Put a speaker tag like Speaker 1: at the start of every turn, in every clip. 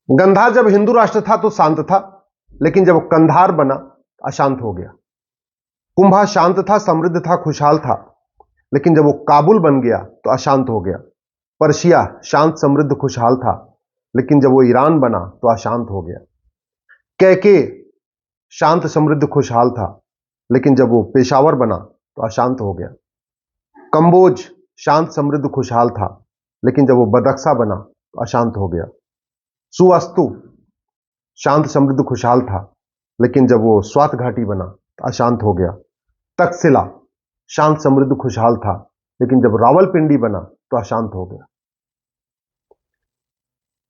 Speaker 1: गंधार जब हिंदू राष्ट्र था तो शांत था, लेकिन जब वो कंधार बना अशांत हो गया। कुंभा शांत था, समृद्ध था, खुशहाल था, लेकिन जब वो काबुल बन गया तो अशांत हो गया। पर्शिया शांत, समृद्ध, खुशहाल था, लेकिन जब वो ईरान बना तो अशांत हो गया। कैके शांत, समृद्ध, खुशहाल था, लेकिन जब वो पेशावर बना तो अशांत हो गया। कंबोज शांत, समृद्ध, खुशहाल था, लेकिन जब वो बदक्सा बना तो अशांत हो गया। सुअस्तु शांत, समृद्ध, खुशहाल था, लेकिन जब वो स्वात घाटी बना तो अशांत हो गया। तक्षशिला शांत, समृद्ध, खुशहाल था, लेकिन जब रावलपिंडी बना तो अशांत हो गया।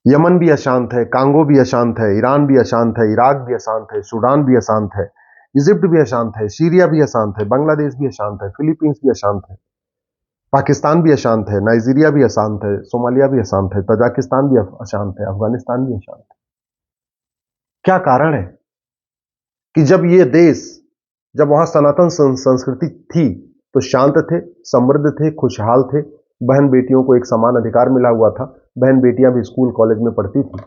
Speaker 1: यमन भी अशांत है, कांगो भी अशांत है, ईरान भी अशांत है, इराक भी अशांत है, सूडान भी अशांत है, इजिप्ट भी अशांत है, सीरिया भी अशांत है, बांग्लादेश भी अशांत है, फिलीपींस भी अशांत है, पाकिस्तान भी अशांत है, नाइजीरिया भी अशांत है, सोमालिया भी अशांत है, तजाकिस्तान भी अशांत है, अफगानिस्तान भी अशांत है। क्या कारण है कि जब ये देश, जब वहां सनातन संस्कृति थी तो शांत थे, समृद्ध थे, खुशहाल थे, बहन बेटियों को एक समान अधिकार मिला हुआ था, बहन बेटियां भी स्कूल कॉलेज में पढ़ती थी।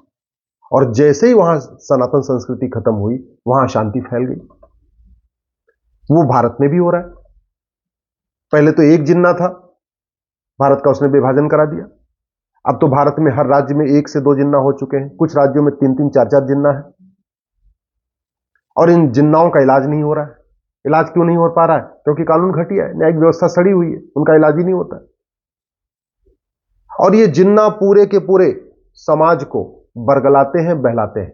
Speaker 1: और जैसे ही वहां सनातन संस्कृति खत्म हुई, वहां अशांति फैल गई। वो भारत में भी हो रहा है। पहले तो एक जिन्ना था, भारत का उसने विभाजन करा दिया। अब तो भारत में हर राज्य में 1 से 2 जिन्ना हो चुके हैं, कुछ राज्यों में 3-3, 4-4 जिन्ना है। और इन जिन्नाओं का इलाज नहीं हो रहा है। इलाज क्यों नहीं हो पा रहा है? क्योंकि कानून घटिया है, न्यायिक व्यवस्था सड़ी हुई है, उनका इलाज ही नहीं होता है। और ये जिन्ना पूरे के पूरे समाज को बरगलाते हैं, बहलाते हैं।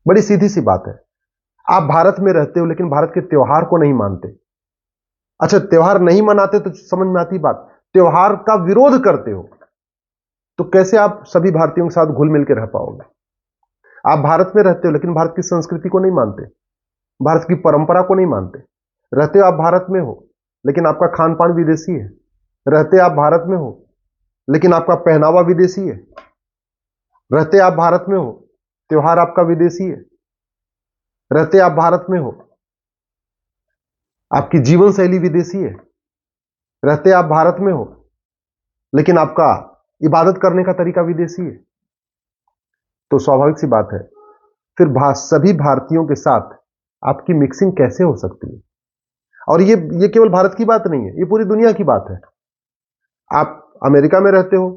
Speaker 1: बड़ी सीधी सी बात है। आप भारत में रहते हो लेकिन भारत के त्योहार को नहीं मानते। अच्छा, त्योहार नहीं मनाते तो समझ में आती बात, त्योहार का विरोध करते हो तो कैसे आप सभी भारतीयों के साथ घुल मिल के रह पाओगे? आप भारत में रहते हो लेकिन भारत की संस्कृति को नहीं मानते, भारत की परंपरा को नहीं मानते। रहते आप भारत में हो लेकिन आपका खान पान विदेशी है। रहते आप भारत में हो लेकिन आपका पहनावा विदेशी है। रहते आप भारत में हो, त्योहार आपका विदेशी है। रहते आप भारत में हो, आपकी जीवन शैली विदेशी है। रहते आप भारत में हो लेकिन आपका इबादत करने का तरीका विदेशी है। तो स्वाभाविक सी बात है, फिर सभी भारतीयों के साथ आपकी मिक्सिंग कैसे हो सकती है? और ये केवल भारत की बात नहीं है, ये पूरी दुनिया की बात है। आप अमेरिका में रहते हो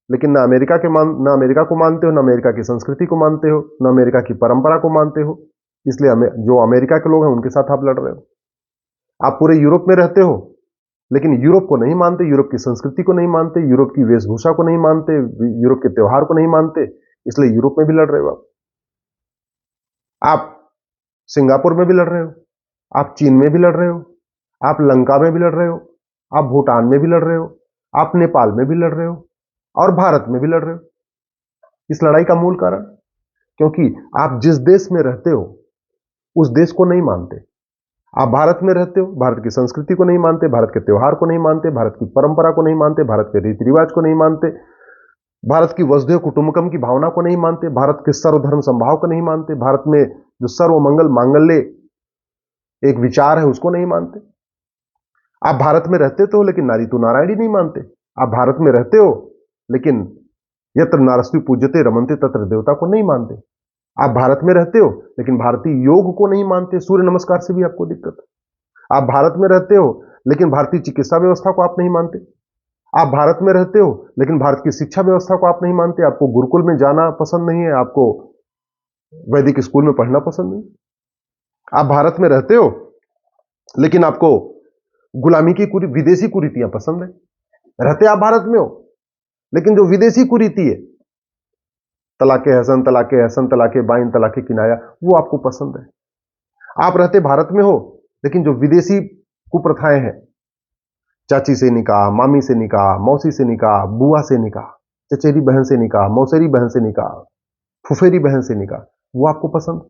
Speaker 1: लेकिन ना अमेरिका को मानते हो, ना अमेरिका की संस्कृति को मानते हो, ना अमेरिका की परंपरा को मानते हो। इसलिए जो अमेरिका के लोग हैं उनके साथ आप लड़ रहे हो। आप पूरे यूरोप में रहते हो लेकिन यूरोप को नहीं मानते, यूरोप की संस्कृति को नहीं मानते, यूरोप की वेशभूषा को नहीं मानते, यूरोप के त्योहार को नहीं मानते, इसलिए यूरोप में भी लड़ रहे हो। आप सिंगापुर में भी लड़ रहे हो, आप चीन में भी लड़ रहे हो, आप लंका में भी लड़ रहे हो, आप भूटान में भी लड़ रहे हो, आप नेपाल में भी लड़ रहे हो और भारत में भी लड़ रहे हो। इस लड़ाई का मूल कारण, क्योंकि आप जिस देश में रहते हो उस देश को नहीं मानते। आप भारत में रहते हो, भारत की संस्कृति को नहीं मानते, भारत के त्योहार को नहीं मानते, भारत की परंपरा को नहीं मानते, भारत के रीति रिवाज को नहीं मानते, भारत की वसुधैव कुटुंबकम की भावना को नहीं मानते, भारत के सर्वधर्म संभाव को नहीं मानते, भारत में जो सर्वमंगल मांगल्य एक विचार है उसको नहीं मानते। आप भारत में रहते तो हो लेकिन नारी तू नारायणी नहीं मानते। आप भारत में रहते हो लेकिन यत्र नारस्ति पूज्यते रमन्ते तत्र देवता को नहीं मानते। आप भारत में रहते हो लेकिन भारतीय योग को नहीं मानते, सूर्य नमस्कार से भी आपको दिक्कत है। आप भारत में रहते हो लेकिन भारतीय चिकित्सा व्यवस्था को आप नहीं मानते। आप भारत में रहते हो लेकिन भारत की शिक्षा व्यवस्था को आप नहीं मानते। आपको गुरुकुल में जाना पसंद नहीं है, आपको वैदिक स्कूल में पढ़ना पसंद नहीं। आप भारत में रहते हो लेकिन आपको गुलामी की विदेशी कुरीतियां पसंद है। रहते आप भारत में हो लेकिन जो विदेशी कुरीति है, तलाके हसन, तलाके हसन, तलाके बाइन, तलाके किनाया, वो आपको पसंद है। आप रहते भारत में हो लेकिन जो विदेशी कुप्रथाएं हैं, चाची से निकाह, मामी से निकाह, मौसी से निकाह, बुआ से निकाह, चचेरी बहन से निकाह, मौसेरी बहन से निकाह, फुफेरी बहन से निकाह, वो आपको पसंद।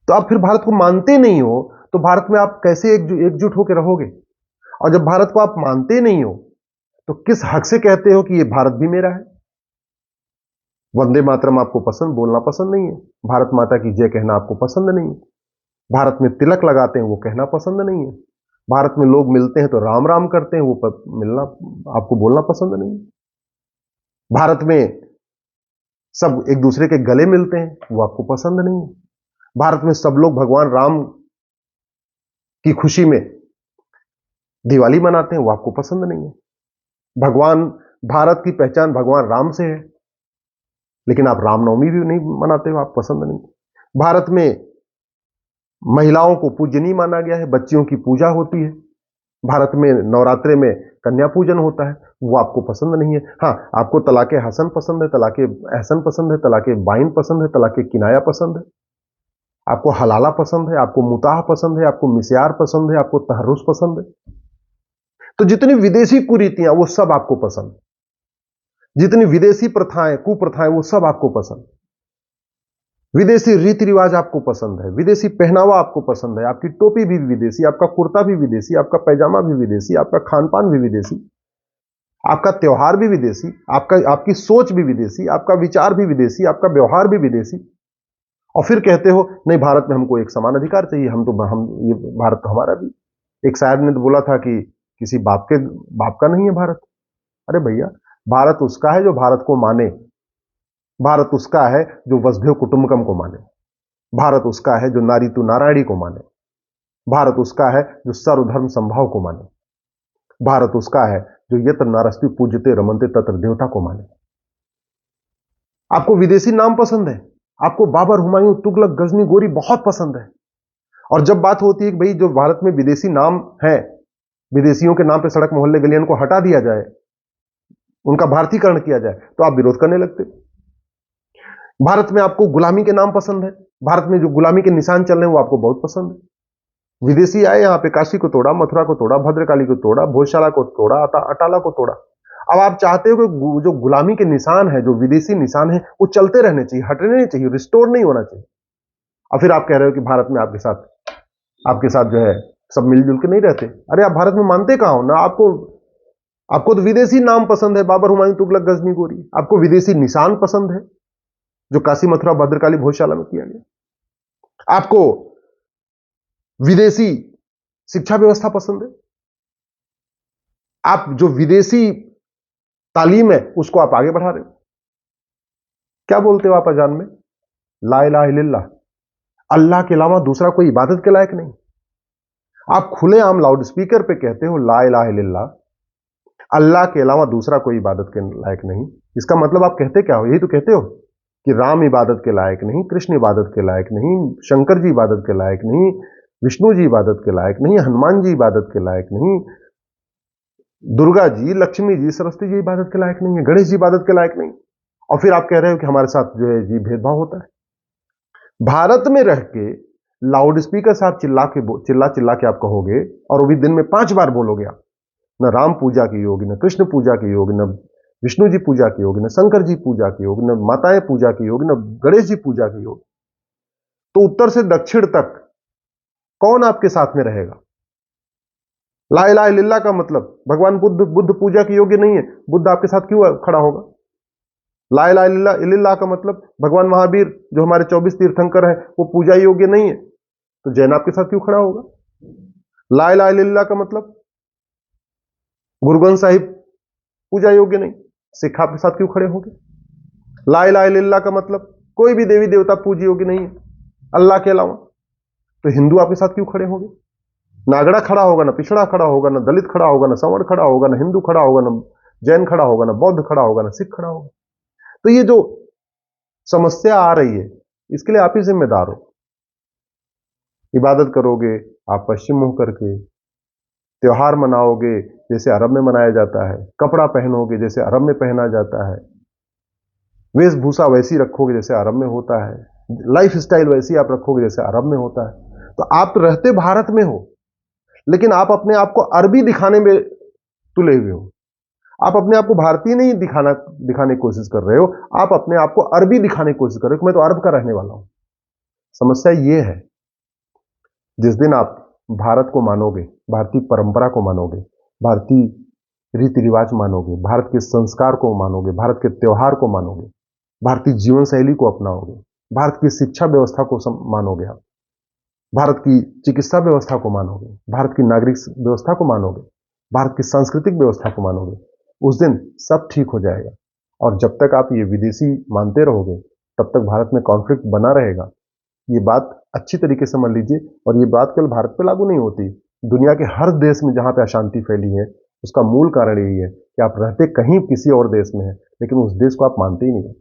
Speaker 1: तो आप फिर भारत को मानते नहीं हो तो भारत में आप कैसे एकजुट होकर रहोगे? और जब भारत को आप मानते नहीं हो तो किस हक से कहते हो कि ये भारत भी मेरा है? वंदे मातरम आपको पसंद, बोलना पसंद नहीं है। भारत माता की जय कहना आपको पसंद नहीं है। भारत में तिलक लगाते हैं, वो कहना पसंद नहीं है। भारत में लोग मिलते हैं तो राम राम करते हैं, वो मिलना आपको बोलना पसंद नहीं है। भारत में सब एक दूसरे के गले मिलते हैं, वो आपको पसंद नहीं है। भारत में सब लोग भगवान राम की खुशी में दिवाली मनाते हैं, वो आपको पसंद नहीं है। भगवान भारत की पहचान भगवान राम से है, लेकिन आप रामनवमी भी नहीं मनाते हो, आप पसंद नहीं। भारत में महिलाओं को पूजनीय माना गया है, बच्चियों की पूजा होती है। भारत में नवरात्रे में कन्या पूजन होता है, वो आपको पसंद नहीं है। हाँ, आपको तलाके हसन पसंद है, तलाके एहसन पसंद है, तलाके बाइन पसंद है, तलाके किनाया पसंद है, आपको हलाला पसंद है, आपको मुताह पसंद है, आपको मिस्यार पसंद है, आपको तहरुस पसंद है। तो जितनी विदेशी कुरीतियां वो सब आपको पसंद, जितनी विदेशी प्रथाएं कुप्रथाएं वो सब आपको पसंद, विदेशी रीति रिवाज आपको पसंद है, विदेशी पहनावा आपको पसंद है, आपकी टोपी भी विदेशी, आपका कुर्ता भी विदेशी, आपका पैजामा भी विदेशी, आपका खान पान भी विदेशी, आपका त्योहार भी विदेशी, आपकी सोच भी विदेशी, आपका विचार भी विदेशी, आपका व्यवहार भी विदेशी। और फिर कहते हो नहीं, भारत में हमको एक समान अधिकार चाहिए, हम ये भारत तो हमारा भी। एक शायर ने तो बोला था कि किसी बाप का नहीं है भारत। अरे भैया, भारत उसका है जो भारत को माने, भारत उसका है जो वसुधैव कुटुंबकम को माने, भारत उसका है जो नारी तु नारायणी को माने, भारत उसका है जो सर्वधर्म संभाव को माने, भारत उसका है जो यत्र नारस्ति पूज्यते रमनते तत्र देवता को माने। आपको विदेशी नाम पसंद है, आपको बाबर, हुमायूं, तुगलक, गजनी, गोरी बहुत पसंद है। और जब बात होती है कि भाई जो भारत में विदेशी नाम है, विदेशियों के नाम पे सड़क मोहल्ले गलियां को हटा दिया जाए, उनका भारतीकरण किया जाए, तो आप विरोध करने लगते। भारत में आपको गुलामी के नाम पसंद है, भारत में जो गुलामी के निशान चल रहे हैं वो आपको बहुत पसंद है। विदेशी आए यहां पे, काशी को तोड़ा, मथुरा को तोड़ा, भद्रकाली को तोड़ा, भोजशाला को तोड़ा, अटाला को तोड़ा। अब आप चाहते हो कि जो गुलामी के निशान है, जो विदेशी निशान है, वो चलते रहने चाहिए, हटने नहीं चाहिए, रिस्टोर नहीं होना चाहिए। और फिर आप कह रहे हो कि भारत में आपके साथ जो है सब मिलजुल के नहीं रहते। अरे आप भारत में मानते कहां हो ना? आपको तो विदेशी नाम पसंद है, बाबर, हुमायूं, तुगलक, गजनी, गोरी। आपको विदेशी निशान पसंद है जो काशी, मथुरा, भद्रकाली, भोजशाला में किया गया। आपको विदेशी शिक्षा व्यवस्था पसंद है, आप जो विदेशी तालीम है उसको आप आगे बढ़ा रहे हो। क्या बोलते हो आप अजान में? ला इलाहा इल्लल्लाह, अल्लाह के अलावा दूसरा कोई इबादत के लायक नहीं। आप खुलेआम लाउड स्पीकर पे कहते हो ला इलाहा इल्लल्लाह, अल्लाह के अलावा दूसरा कोई इबादत के लायक नहीं। इसका मतलब आप कहते क्या हो? यही तो कहते हो कि राम इबादत के लायक नहीं, कृष्ण इबादत के लायक नहीं, शंकर जी इबादत के लायक नहीं, विष्णु जी इबादत के लायक नहीं, हनुमान जी इबादत के लायक नहीं, दुर्गा जी, लक्ष्मी जी, सरस्वती जी इबादत के लायक नहीं है, गणेश जी इबादत के लायक नहीं। और फिर आप कह रहे हो कि हमारे साथ जो है जी भेदभाव होता है। भारत में रह के लाउड स्पीकर से आप चिल्ला के आप कहोगे, और वो भी दिन में 5 बार बोलोगे आप, न राम पूजा की होगी, न कृष्ण पूजा की होगी, न विष्णु जी पूजा की होगी, न शंकर जी पूजा की होगी, न माताएं पूजा की होगी, न गणेश जी पूजा की होगी, तो उत्तर से दक्षिण तक कौन आपके साथ में रहेगा? ला इलाहा इल्लल्लाह का मतलब भगवान बुद्ध पूजा की योग्य नहीं है, बुद्ध आपके साथ क्यों खड़ा होगा? ला इलाहा इल्लल्लाह का मतलब भगवान महावीर जो हमारे 24 तीर्थंकर हैं वो पूजा योग्य नहीं है, तो जैन आपके साथ क्यों खड़ा होगा? ला इलाहा इल्लल्लाह का मतलब गुरु ग्रंथ साहिब पूजा योग्य नहीं, सिख आपके साथ क्यों खड़े होंगे? ला इलाहा इल्लल्लाह का मतलब कोई भी देवी देवता पूज्य योग्य नहीं है अल्लाह के अलावा, तो हिंदू आपके साथ क्यों खड़े होंगे? नागड़ा खड़ा होगा, ना पिछड़ा खड़ा होगा, ना दलित खड़ा होगा, ना संवर्ण खड़ा होगा, ना हिंदू खड़ा होगा, ना जैन खड़ा होगा, ना बौद्ध खड़ा होगा, ना सिख खड़ा होगा। तो ये जो समस्या आ रही है इसके लिए आप ही जिम्मेदार हो। इबादत करोगे आप पश्चिम मुंह करके, त्योहार मनाओगे जैसे अरब में मनाया जाता है, कपड़ा पहनोगे जैसे अरब में पहना जाता है, वेशभूषा वैसी रखोगे जैसे अरब में होता है, लाइफ स्टाइल वैसी आप रखोगे जैसे अरब में होता है। तो आप रहते भारत में हो, लेकिन आप अपने आप को अरबी दिखाने में तुले हुए हो। आप अपने आप को भारतीय नहीं दिखाने की कोशिश कर रहे हो, आप अपने आप को अरबी दिखाने की कोशिश कर रहे हो कि मैं तो अरब का रहने वाला हूं। समस्या यह है, जिस दिन आप भारत को मानोगे, भारतीय परंपरा को मानोगे, भारतीय रीति रिवाज मानोगे, भारत के संस्कार को मानोगे, भारत के त्योहार को मानोगे, भारतीय जीवन शैली को अपनाओगे, भारत की शिक्षा व्यवस्था को मानोगे, आप भारत की चिकित्सा व्यवस्था को मानोगे, भारत की नागरिक व्यवस्था को मानोगे, भारत की सांस्कृतिक व्यवस्था को मानोगे, उस दिन सब ठीक हो जाएगा। और जब तक आप ये विदेशी मानते रहोगे तब तक भारत में कॉन्फ्लिक्ट बना रहेगा। ये बात अच्छी तरीके से समझ लीजिए। और ये बात केवल भारत पे लागू नहीं होती, दुनिया के हर देश में जहां पे अशांति फैली है उसका मूल कारण यही है कि आप रहते कहीं किसी और देश में हैं लेकिन उस देश को आप मानते ही नहीं।